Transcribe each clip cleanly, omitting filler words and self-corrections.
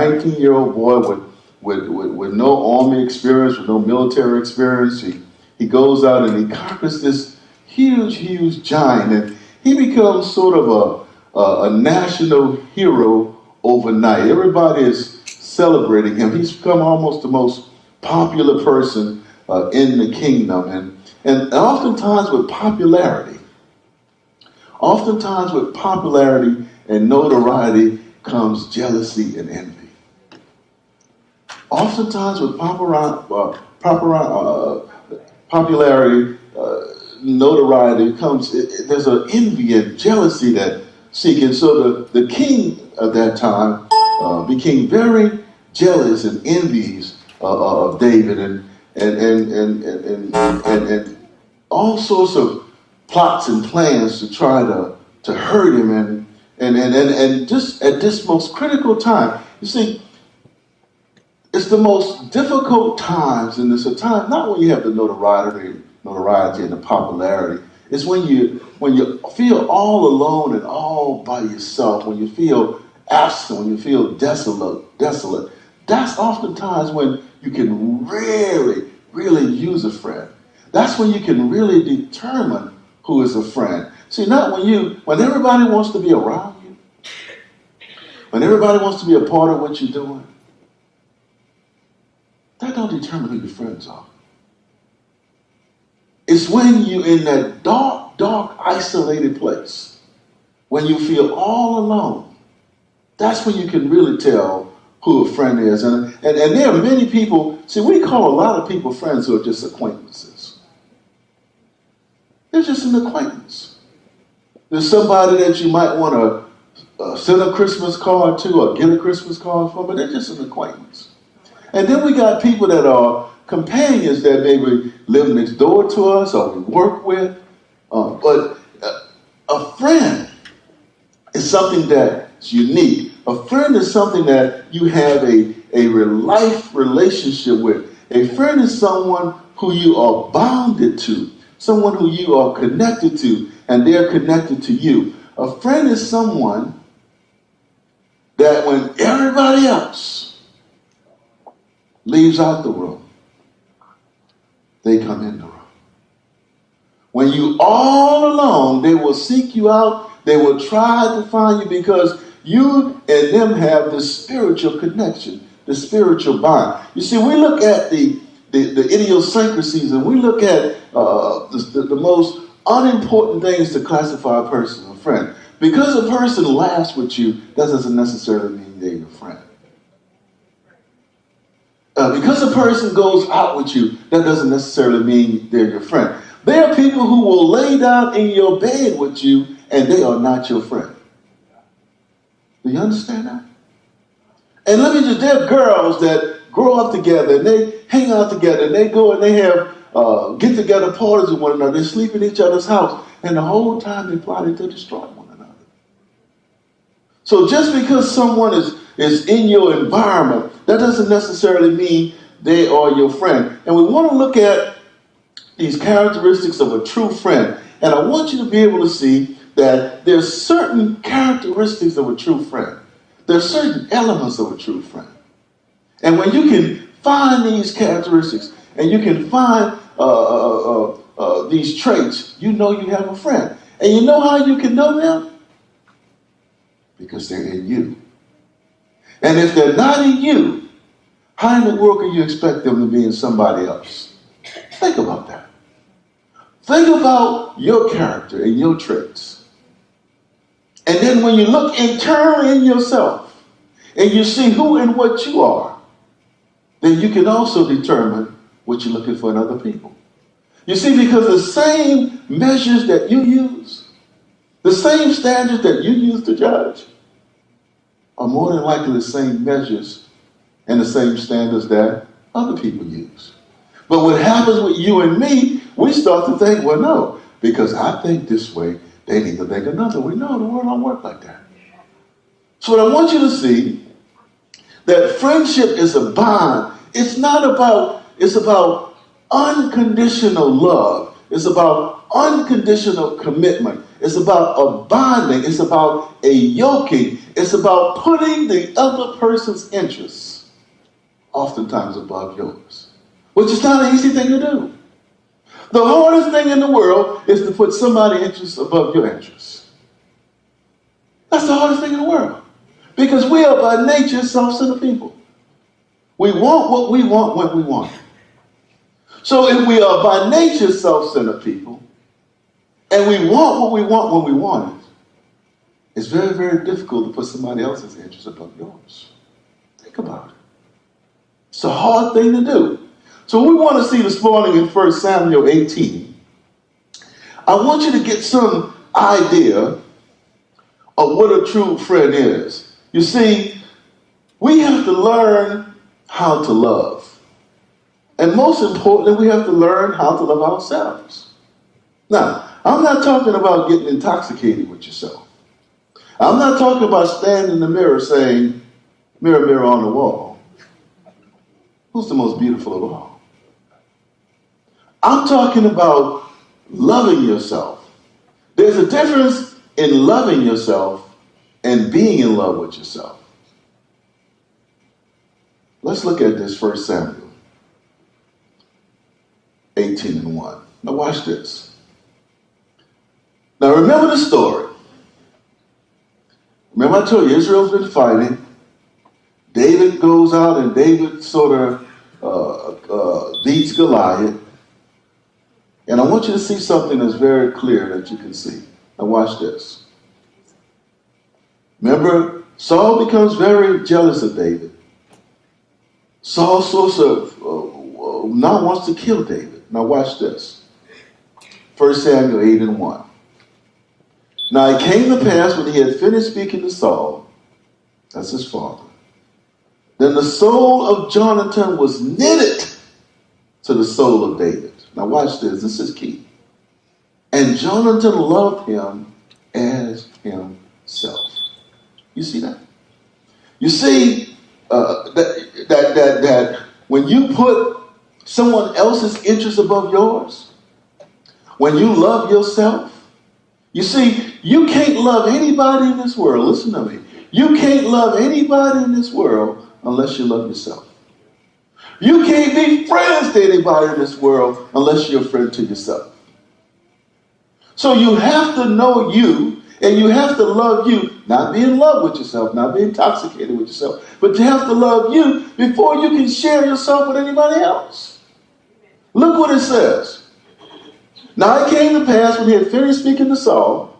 19-year-old boy with no army experience, with no military experience. He goes out and he conquers this huge giant, and he becomes sort of a national hero overnight. Everybody is celebrating him. He's become almost the most popular person in the kingdom, and oftentimes with popularity and notoriety comes jealousy and envy. Oftentimes with popularity, notoriety comes, there's an envy and jealousy that seek. And so the king of that time became very jealous and envious of David, and all sorts of plots and plans to try to hurt him, and just at this most critical time. You see, it's the most difficult times, and it's a time not when you have the notoriety and the popularity. It's when you feel all alone and all by yourself, when you feel absent, when you feel desolate. That's oftentimes when you can really use a friend. That's when you can really determine who is a friend. See, not when everybody wants to be around you, when everybody wants to be a part of what you're doing. That don't determine who your friends are. It's when you're in that dark, isolated place, when you feel all alone. That's when you can really tell who a friend is. And there are many people, see, we call a lot of people friends who are just acquaintances. They're just an acquaintance. There's somebody that you might want to send a Christmas card to or get a Christmas card from, but they're just an acquaintance. And then we got people that are companions that maybe live next door to us or we work with. But a friend is something that's unique. A friend is something that you have a life relationship with. A friend is someone who you are bounded to, someone who you are connected to, and they're connected to you. A friend is someone that when everybody else leaves out the room, they come in the room. When you all alone, they will seek you out. They will try to find you because you and them have this spiritual connection, the spiritual bond. You see, we look at the idiosyncrasies, and we look at the most unimportant things to classify a person as a friend. Because a person laughs with you, that doesn't necessarily mean they're your friend. Because a person goes out with you, that doesn't necessarily mean they're your friend. There are people who will lay down in your bed with you, and they are not your friend. Do you understand that? And there are girls that grow up together, and they hang out together, and they go and they have get-together parties with one another. They sleep in each other's house, and the whole time they're plotting to destroy one another. So just because someone is in your environment, that doesn't necessarily mean they are your friend. And we want to look at these characteristics of a true friend. And I want you to be able to see that there's certain characteristics of a true friend. There's certain elements of a true friend. And when you can find these characteristics and you can find these traits, you know you have a friend. And you know how you can know them? Because they're in you. And if they're not in you, how in the world can you expect them to be in somebody else? Think about that. Think about your character and your traits. And then when you look internally in yourself and you see who and what you are, then you can also determine what you're looking for in other people. You see, because the same measures that you use, the same standards that you use to judge, are more than likely the same measures and the same standards that other people use. But what happens with you and me, we start to think, well, no, because I think this way, they need to think another way. No, the world don't work like that. So what I want you to see, that friendship is a bond. It's about unconditional love. It's about unconditional commitment. It's about a bonding. It's about a yoking. It's about putting the other person's interests oftentimes above yours, which is not an easy thing to do. The hardest thing in the world is to put somebody's interests above your interests. That's the hardest thing in the world. Because we are by nature self-centered people. We want what we want when we want it. So if we are by nature self-centered people, and we want what we want when we want it, it's very, very difficult to put somebody else's interest above yours. Think about it. It's a hard thing to do. So we want to see this morning in 1 Samuel 18. I want you to get some idea of what a true friend is. You see, we have to learn how to love. And most importantly, we have to learn how to love ourselves. Now, I'm not talking about getting intoxicated with yourself. I'm not talking about standing in the mirror saying, mirror, mirror on the wall, who's the most beautiful of all? I'm talking about loving yourself. There's a difference in loving yourself and being in love with yourself. Let's look at this 1 Samuel 18:1. Now watch this. Now remember the story. Remember I told you Israel's been fighting. David goes out and David sort of beats Goliath. And I want you to see something that's very clear that you can see. Now watch this. Remember, Saul becomes very jealous of David. Saul sort of now wants to kill David. Now watch this. 1 Samuel 8:1. Now it came to pass when he had finished speaking to Saul, that's his father, then the soul of Jonathan was knitted to the soul of David. Now watch this. This is key. And Jonathan loved him as himself. You see that? You see that when you put someone else's interest above yours, when you love yourself, you see, you can't love anybody in this world. Listen to me. You can't love anybody in this world unless you love yourself. You can't be friends to anybody in this world unless you're a friend to yourself. So you have to know you, and you have to love you, not be in love with yourself, not be intoxicated with yourself, but you have to love you before you can share yourself with anybody else. Look what it says. Now it came to pass when he had finished speaking to Saul,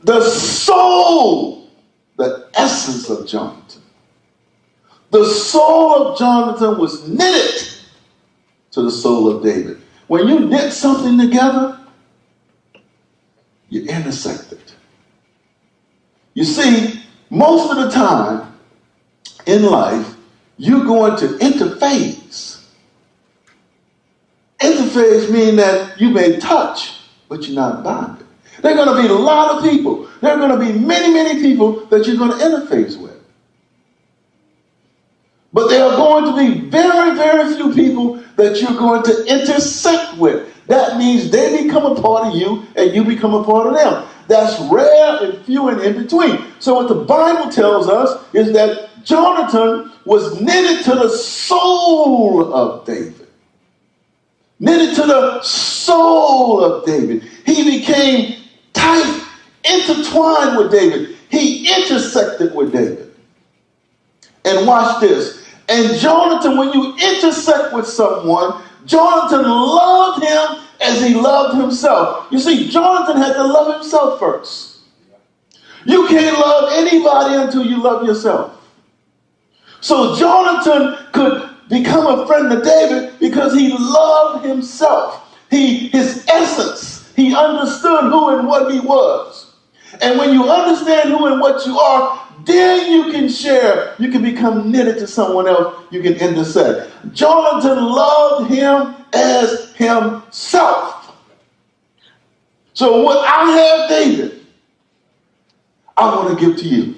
the soul, the essence of Jonathan, the soul of Jonathan was knitted to the soul of David. When you knit something together, you intersect it. You see, most of the time in life, you're going to interphase. Interphase means that you may touch, but you're not bonded. There are going to be a lot of people. There are going to be many, many people that you're going to interface with. But there are going to be very, very few people that you're going to intersect with. That means they become a part of you and you become a part of them. That's rare and few and in between. So what the Bible tells us is that Jonathan was knitted to the soul of David. Knitted to the soul of David. He became tight, intertwined with David. He intersected with David. And watch this. And Jonathan, when you intersect with someone, Jonathan loved him as he loved himself. You see, Jonathan had to love himself first. You can't love anybody until you love yourself. So Jonathan could become a friend to David because he loved himself. His essence, he understood who and what he was. And when you understand who and what you are, then you can share. You can become knitted to someone else. You can intersect. Jonathan loved him as himself. So what I have, David, I want to give to you.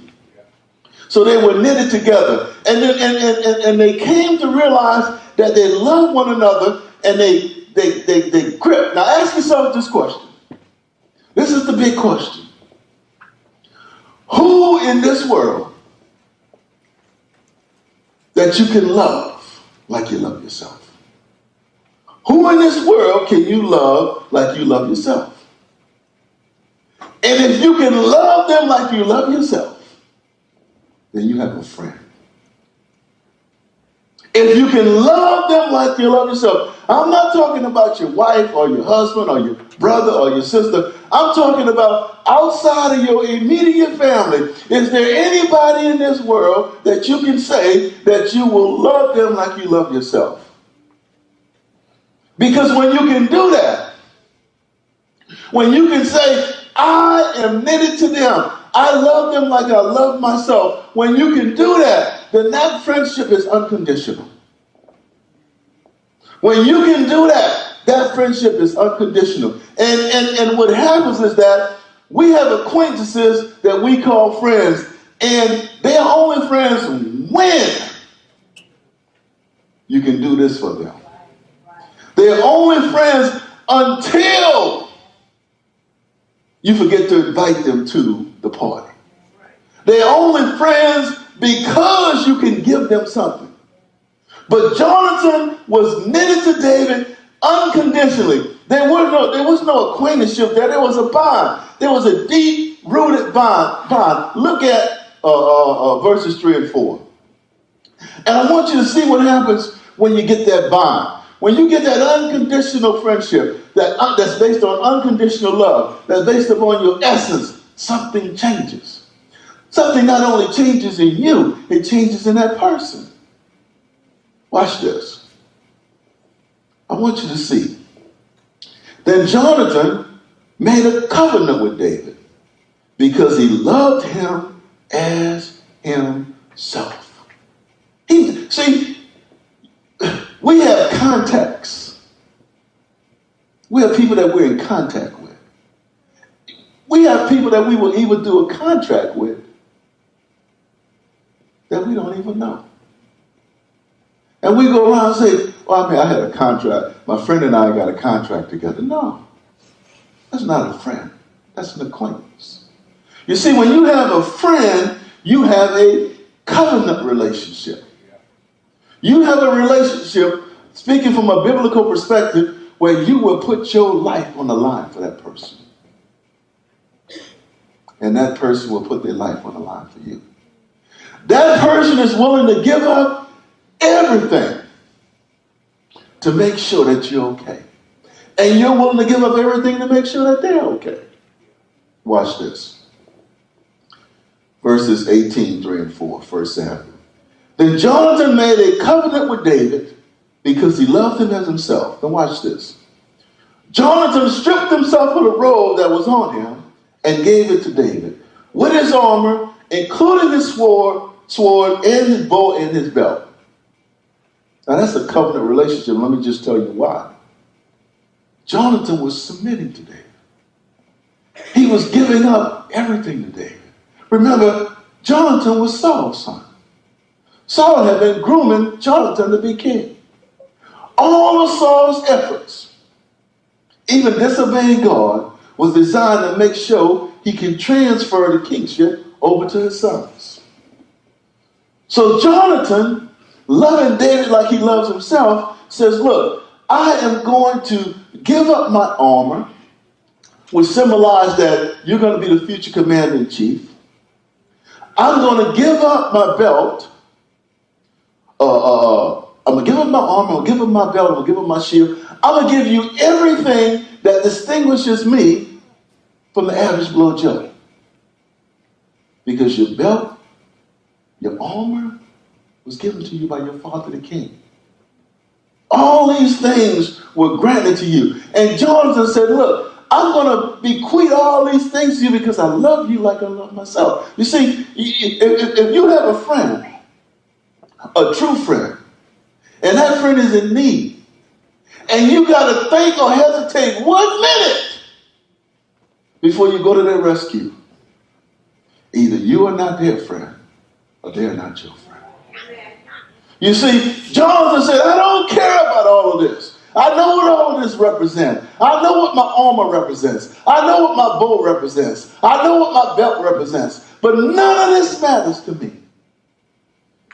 So they were knitted together. And then, and they came to realize that they loved one another and they they grip. Now ask yourself this question. This is the big question. Who in this world that you can love like you love yourself? Who in this world can you love like you love yourself? And if you can love them like you love yourself, then you have a friend. If you can love them like you love yourself, I'm not talking about your wife or your husband or your brother or your sister. I'm talking about outside of your immediate family. Is there anybody in this world that you can say that you will love them like you love yourself? Because when you can do that, when you can say, I am knitted to them, I love them like I love myself, when you can do that, then that friendship is unconditional. When you can do that, that friendship is unconditional. And what happens is that we have acquaintances that we call friends, and they are only friends when you can do this for them. They're only friends until you forget to invite them to the party. They're only friends because you can give them something. But Jonathan was knitted to David unconditionally. There was no acquaintanceship there. There was a bond. There was a deep-rooted bond. Look at verses 3 and 4. And I want you to see what happens when you get that bond. When you get that unconditional friendship, that's based on unconditional love, that's based upon your essence, something changes. Something not only changes in you, it changes in that person. Watch this. I want you to see. Then Jonathan made a covenant with David because he loved him as himself. See, we have contacts. We have people that we're in contact with. We have people that we will even do a contract with that we don't even know. And we go around and say, well, I had a contract. My friend and I got a contract together. No, that's not a friend. That's an acquaintance. You see, when you have a friend, you have a covenant relationship. You have a relationship, speaking from a biblical perspective, where you will put your life on the line for that person. And that person will put their life on the line for you. That person is willing to give up everything to make sure that you're okay. And you're willing to give up everything to make sure that they're okay. Watch this. Verses 18, 3 and 4, 1 Samuel. Then Jonathan made a covenant with David because he loved him as himself. Now watch this. Jonathan stripped himself of the robe that was on him and gave it to David with his armor, including his sword and his bow and his belt. Now that's a covenant relationship. Let me just tell you why. Jonathan was submitting to David. He was giving up everything to David. Remember, Jonathan was Saul's son. Saul had been grooming Jonathan to be king. All of Saul's efforts, even disobeying God, was designed to make sure he can transfer the kingship over to his sons. So Jonathan, loving David like he loves himself, says, look, I am going to give up my armor, which symbolized that you're going to be the future commander-in-chief. I'm going to give up my belt. I'm going to give up my armor, I'm going to give up my belt, I'm going to give up my shield. I'm going to give you everything that distinguishes me from the average Blow Joe. Because your belt, your armor was given to you by your father the king. All these things were granted to you. And Jonathan said, look, I'm going to bequeath all these things to you because I love you like I love myself. You see, if you have a friend, a true friend, and that friend is in need, and you got to think or hesitate 1 minute before you go to their rescue, either you are not their friend or they're not your friend. You see, Jonathan said, I don't care about all of this. I know what all this represents. I know what my armor represents. I know what my bow represents. I know what my belt represents. But none of this matters to me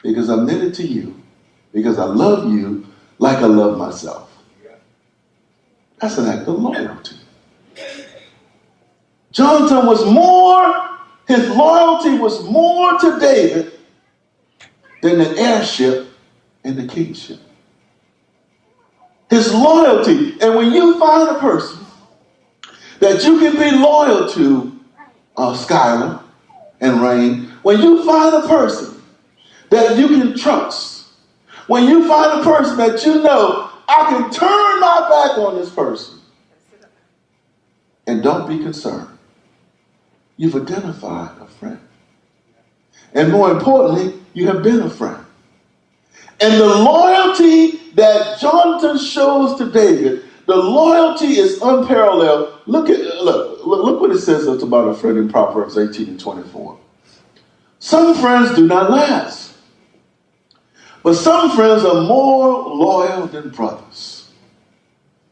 because I'm knitted to you, because I love you like I love myself. That's an act of loyalty. Jonathan was more, his loyalty was more to David than the heirship and the kingship. His loyalty, and when you find a person that you can be loyal to, Skylar and Rain, when you find a person that you can trust, when you find a person that you know, I can turn my back on this person, and don't be concerned. You've identified a friend. And more importantly, you have been a friend. And the loyalty that Jonathan shows to David, the loyalty is unparalleled. Look what it says about a friend in Proverbs 18:24. Some friends do not last, but some friends are more loyal than brothers.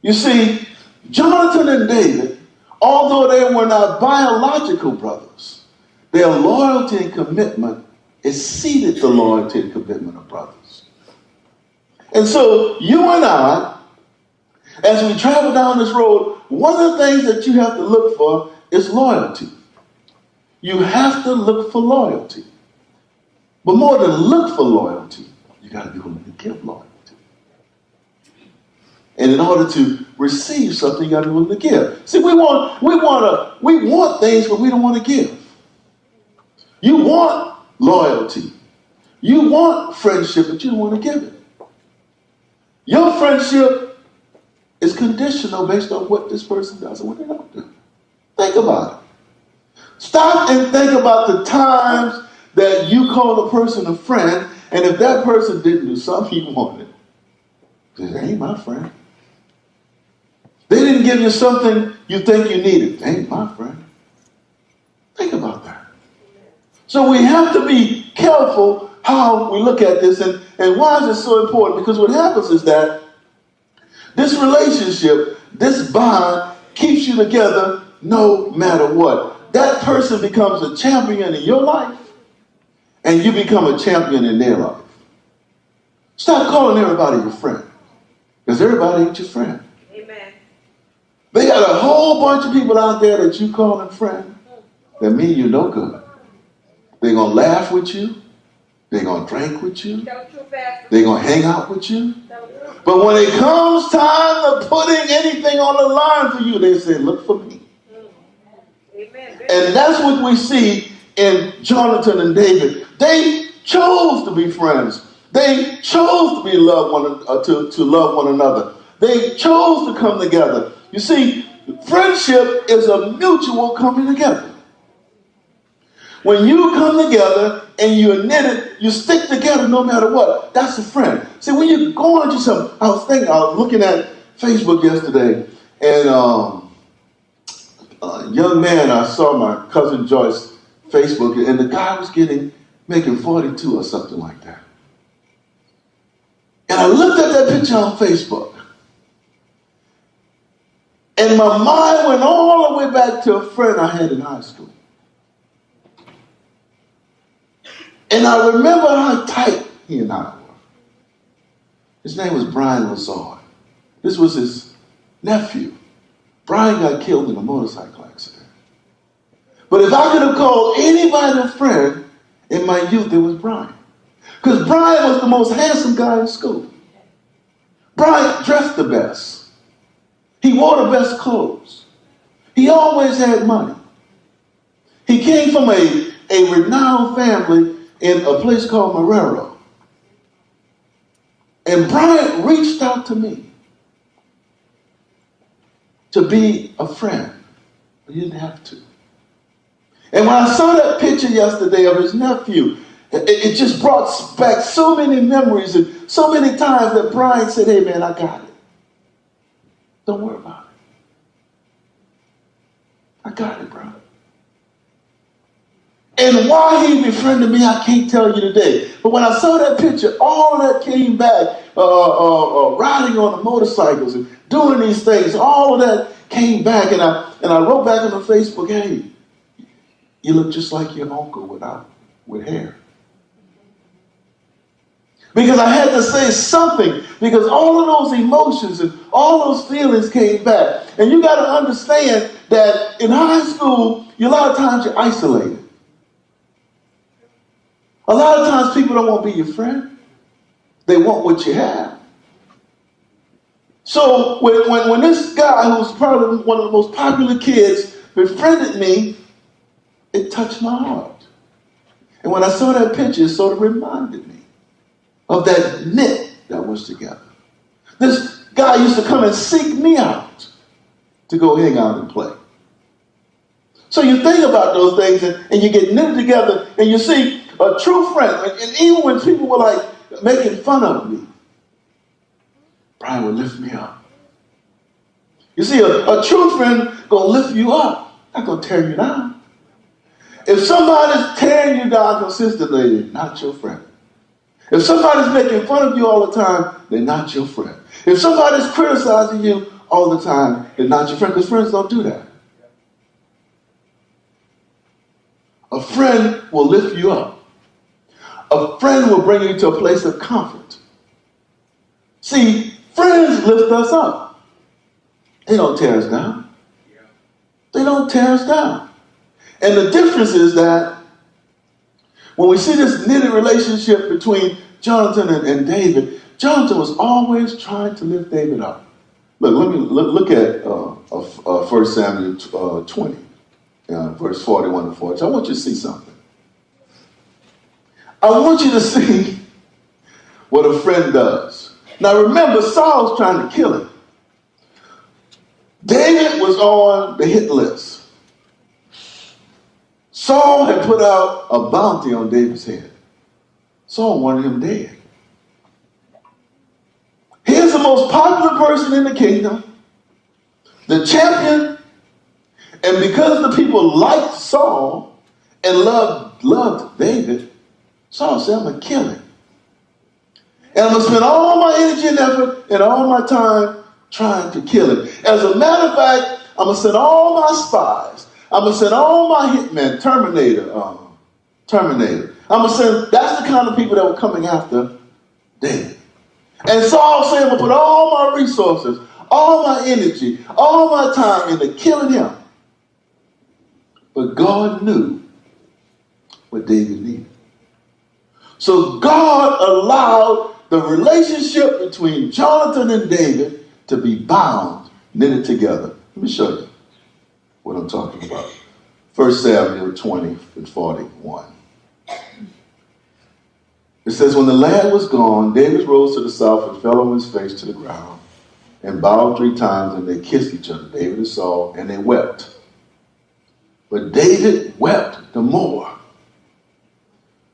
You see, Jonathan and David, although they were not biological brothers, their loyalty and commitment exceeded the loyalty and commitment of brothers. And so you and I, as we travel down this road, one of the things that you have to look for is loyalty. You have to look for loyalty. But more than look for loyalty, you got to be willing to give loyalty. And in order to receive something, you got to be willing to give. See, we want things, but we don't want to give. You want loyalty. You want friendship, but you don't want to give it. Your friendship is conditional based on what this person does and what they don't do. Think about it. Stop and think about the times that you call a person a friend, and if that person didn't do something you wanted, they ain't my friend. They didn't give you something you think you needed. They ain't my friend. Think about that. So we have to be careful how we look at this, and why is it so important? Because what happens is that this relationship, this bond, keeps you together no matter what. That person becomes a champion in your life, and you become a champion in their life. Stop calling everybody your friend, because everybody ain't your friend. Amen. They got a whole bunch of people out there that you call them friend that mean you no good. They're going to laugh with you. They're going to drink with you. They're going to hang out with you. But when it comes time to putting anything on the line for you, they say, look for me. Amen. And that's what we see in Jonathan and David. They chose to be friends. They chose to be to love one another. They chose to come together. You see, friendship is a mutual coming together. When you come together and you're knitted, you stick together no matter what. That's a friend. See, when you're going through something, I was looking at Facebook yesterday, and a young man, I saw my cousin Joyce Facebook, and the guy was making 42 or something like that. And I looked at that picture on Facebook, and my mind went all the way back to a friend I had in high school. And I remember how tight he and I were. His name was Brian Lazard. This was his nephew. Brian got killed in a motorcycle accident. But if I could have called anybody a friend in my youth, it was Brian. Because Brian was the most handsome guy in school. Brian dressed the best. He wore the best clothes. He always had money. He came from a renowned family in a place called Marrero. And Brian reached out to me to be a friend. But he didn't have to. And when I saw that picture yesterday of his nephew, it just brought back so many memories and so many times that Brian said, hey man, I got it. Don't worry about it. I got it, bro. And why he befriended me, I can't tell you today. But when I saw that picture, all that came back riding on the motorcycles and doing these things. All of that came back, and I wrote back on the Facebook, hey, you look just like your uncle with hair. Because I had to say something, because all of those emotions and all those feelings came back. And you got to understand that in high school, a lot of times you're isolated. A lot of times people don't want to be your friend. They want what you have. So when this guy, who's probably one of the most popular kids, befriended me, it touched my heart. And when I saw that picture, it sort of reminded me of that knit that was together. This guy used to come and seek me out to go hang out and play. So you think about those things, and you get knitted together, and you see a true friend. And even when people were like making fun of me, Brian would lift me up. You see, a true friend gonna lift you up, not gonna tear you down. If somebody's tearing you down consistently, they're not your friend. If somebody's making fun of you all the time, they're not your friend. If somebody's criticizing you all the time, they're not your friend, because friends don't do that. A friend will lift you up. A friend will bring you to a place of comfort. See, friends lift us up. They don't tear us down. They don't tear us down. And the difference is that when we see this knitted relationship between Jonathan and David, Jonathan was always trying to lift David up. Look at 1 Samuel 20, verse 41 to 40. I want you to see something. I want you to see what a friend does. Now remember, Saul's trying to kill him. David was on the hit list. Saul had put out a bounty on David's head. Saul wanted him dead. Here's the most popular person in the kingdom, the champion, and because the people liked Saul and loved David, Saul said, I'm going to kill him. And I'm going to spend all my energy and effort and all my time trying to kill him. As a matter of fact, I'm going to send all my spies. I'm going to send all my hitmen, Terminator. I'm going to send, that's the kind of people that were coming after David. And Saul said, I'm going to put all my resources, all my energy, all my time into killing him. But God knew what David needed. So God allowed the relationship between Jonathan and David to be bound, knitted together. Let me show you what I'm talking about. 1 Samuel 20 and 41. It says, when the lad was gone, David rose to the south and fell on his face to the ground and bowed 3 times, and they kissed each other, David and Saul, and they wept. But David wept the more.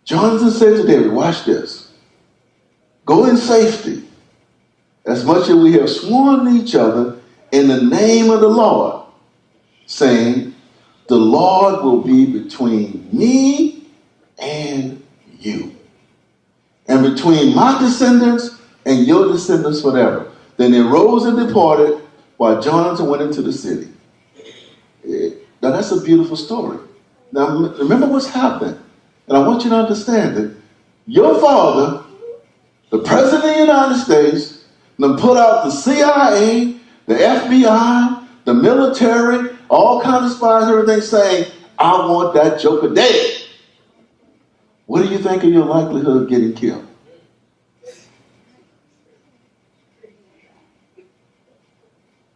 Jonathan said to David, watch this. Go in safety, as much as we have sworn to each other in the name of the Lord, saying, the Lord will be between me and you, and between my descendants and your descendants forever. Then they rose and departed while Jonathan went into the city. Now that's a beautiful story. Now remember what's happened. And I want you to understand that your father, the president of the United States, then put out the CIA, the FBI, the military, all kinds of spies, everything saying, I want that joker dead. What do you think of your likelihood of getting killed?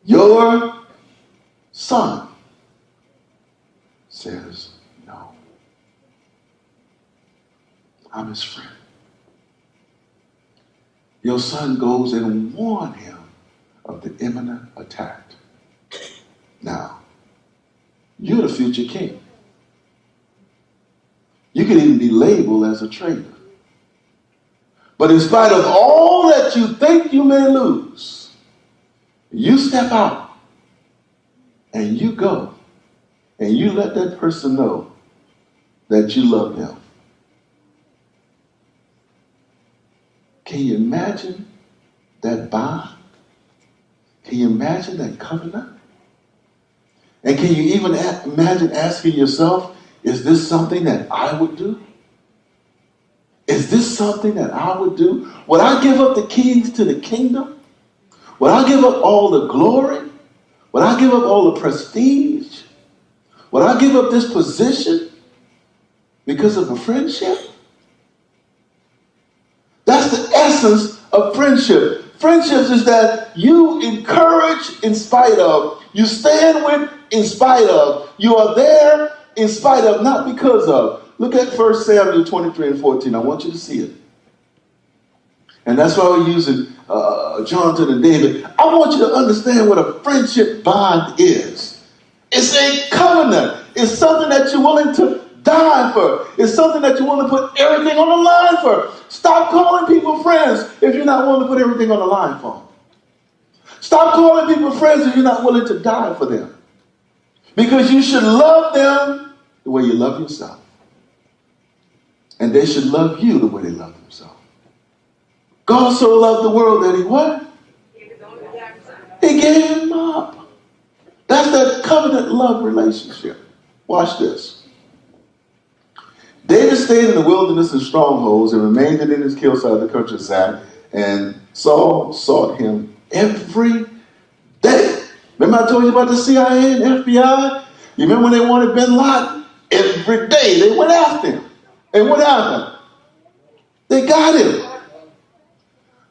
Your son says, no. I'm his friend. Your son goes and warns him of the imminent attack. Now, you're the future king. You could even be labeled as a traitor. But in spite of all that you think you may lose, you step out and you go and you let that person know that you love them. Can you imagine that bond? Can you imagine that covenant? And can you even imagine asking yourself, is this something that I would do? Is this something that I would do? Would I give up the keys to the kingdom? Would I give up all the glory? Would I give up all the prestige? Would I give up this position because of a friendship? That's the essence of friendship. Friendships is that you encourage in spite of, you stand with in spite of, you are there in spite of, not because of. Look at 1 Samuel 23 and 14. I want you to see it. And that's why we're using Jonathan and David. I want you to understand what a friendship bond is. It's a covenant. It's something that you're willing to die for. It's something that you want to put everything on the line for. Stop calling people friends if you're not willing to put everything on the line for them. Stop calling people friends if you're not willing to die for them. Because you should love them the way you love yourself. And they should love you the way they love themselves. God so loved the world that he what? He gave him up. That's that covenant love relationship. Watch this. David stayed in the wilderness and strongholds and remained in his hillside of the countryside, and Saul sought him every day. Remember I told you about the CIA and FBI? You remember when they wanted bin Laden? Every day they went after him. And what happened? They got him.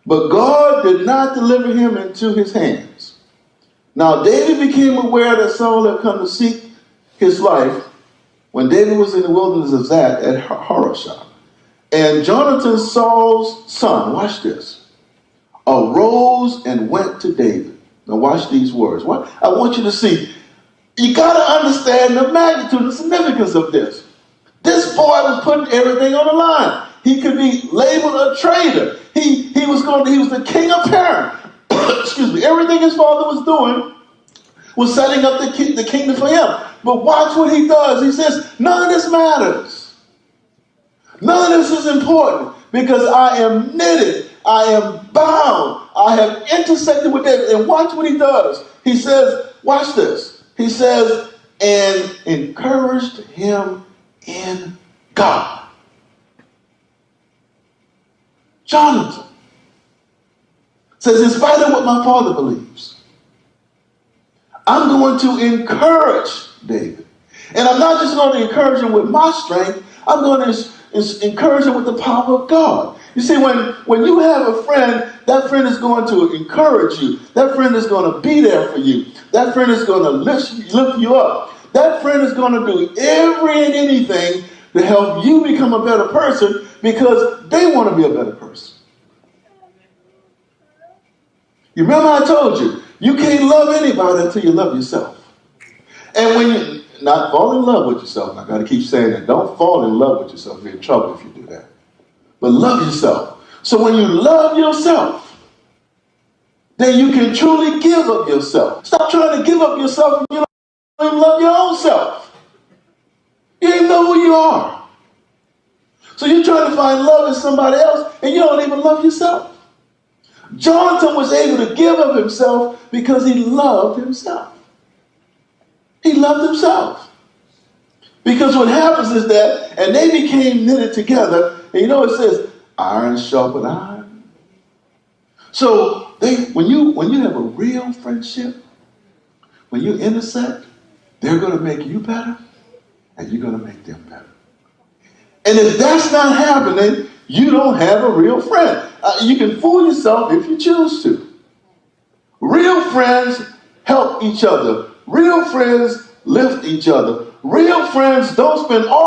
But God did not deliver him into his hands. Now David became aware that Saul had come to seek his life when David was in the wilderness of Zat at Haroshah. And Jonathan, Saul's son, watch this, arose and went to David. Now watch these words. What I want you to see, you got to understand the magnitude and significance of this. This boy was putting everything on the line. He could be labeled a traitor. He was the king of Paran. Excuse me. Everything his father was doing was setting up the kingdom for him. But watch what he does. He says, none of this matters. None of this is important because I am knitted. I am bound. I have intersected with David. And watch what he does. He says, watch this. He says, and encouraged him in God. Jonathan says, in spite of what my father believes, I'm going to encourage David. And I'm not just going to encourage him with my strength. I'm going to encourage him with the power of God. You see, when you have a friend, that friend is going to encourage you. That friend is going to be there for you. That friend is going to lift you up. That friend is going to do every and anything to help you become a better person because they want to be a better person. You remember I told you, you can't love anybody until you love yourself. And when you not fall in love with yourself, I got to keep saying that. Don't fall in love with yourself. You're in trouble if you do that. But love yourself. So when you love yourself, then you can truly give up yourself. Stop trying to give up yourself when you don't even love your own self. You don't even know who you are. So you're trying to find love in somebody else and you don't even love yourself. Jonathan was able to give up himself because he loved himself. He loved himself. Because what happens is that, and they became knitted together, and you know it says, iron sharpened iron. So when you have a real friendship, when you intersect, they're going to make you better, and you're going to make them better. And if that's not happening, you don't have a real friend. You can fool yourself if you choose to. Real friends help each other. Real friends lift each other. Real friends don't spend all